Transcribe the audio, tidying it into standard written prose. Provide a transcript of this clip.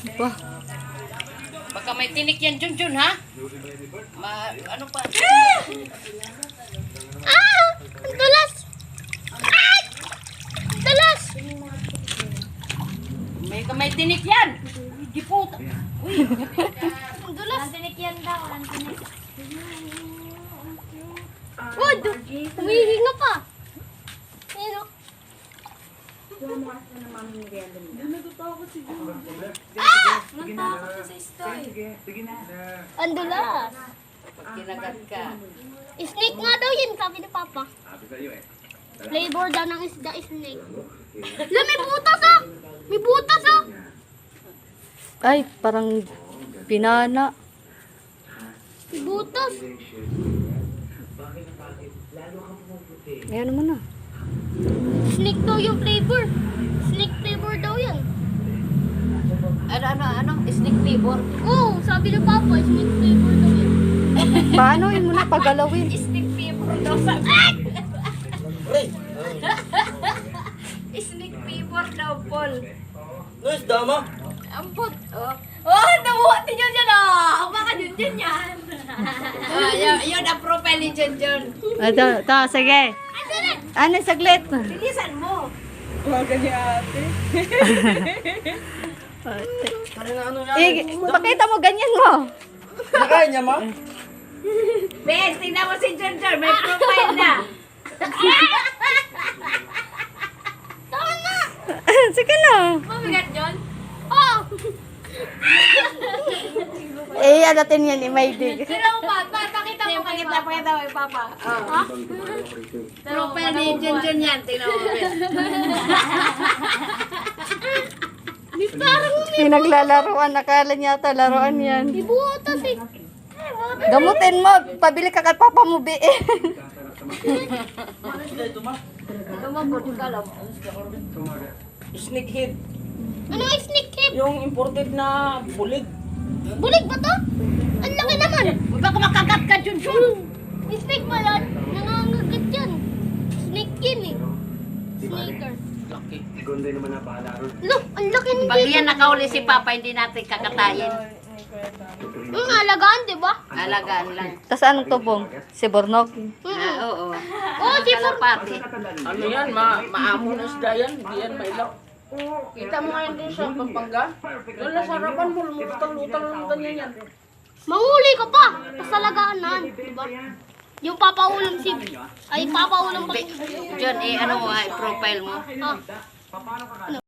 Ba? Baka may tinik yan, Junjun, ha? Ano pa? Ah! Ang dulas! Ay! Ang dulas! May tinik yan! Di puta! Uy! Ang dulas! Ang tinik yan daw. Ang tinik. Good! Humihinga pa! Ayun o. Ang dulas! Pag kinagat ka. Snake nga daw yun, sabi ni Papa. Flavor daw ng isda, snake. Wala, may butas ah! May butas ah! Ay, parang pinana. May butas. Ayan naman na. Snake daw yung flavor. Snake flavor daw yan. Ano? Snake flavor? Oo, sabi ni Papa, snake flavor daw yan. Paano yun muna pagalawin? Snake flavor daw sa... Snake flavor daw, Paul. Nus, dama. Ampot, oh. Oh, nabuhat ni Junjun, oh. Baka Junjun yan. Yun ang profile ni Junjun. Ito, sige. Ano, saglit. Bilisan mo. Pakita mo, ganyan mo. Nakain niya, ma? Ben, tingnan mo si Junjun. May profile na. Sige na. Mabigat yun? Oh! Natin yan, Maydig. Sino mo pa? Pakita mo. Pakita mo, Papa. Ha? Profile ni Junjun yan. Tingnan mo, Ben. Di parang Pinaglalaroan, nakala niya ata, laruan yan. may butas eh. Gamutin mo, pabili ka kay Papa mo, biin. Lumabot ka lang. Snake head. Ano yung snake head? Yung imported na bulig. Bulig ba to? Ang laki naman. Baka makagat ka, Junjun. Snake ba yan? Nangangagat yan. Snake yan eh. Snaker. Laki. Look, ang laki ng Pag yan nakauli si Papa, hindi natin kakatayin. alagaan, di ba? Alagaan lang. Tapos anong tubong? Si Bornog. Oo. Oo, si Kalapati. Ano yan, maamo na isda yan. Hindi yan mailaw. Kita mo ngayon doon sa Pampanga. Doon na sa harapan mo, lumutang-lutang ng ganyan yan. Manguli ka pa. Tapos alagaan na, di ba? Yung papaulam si... Ay, papaulam pa. John, ano mo, profile mo? Ah.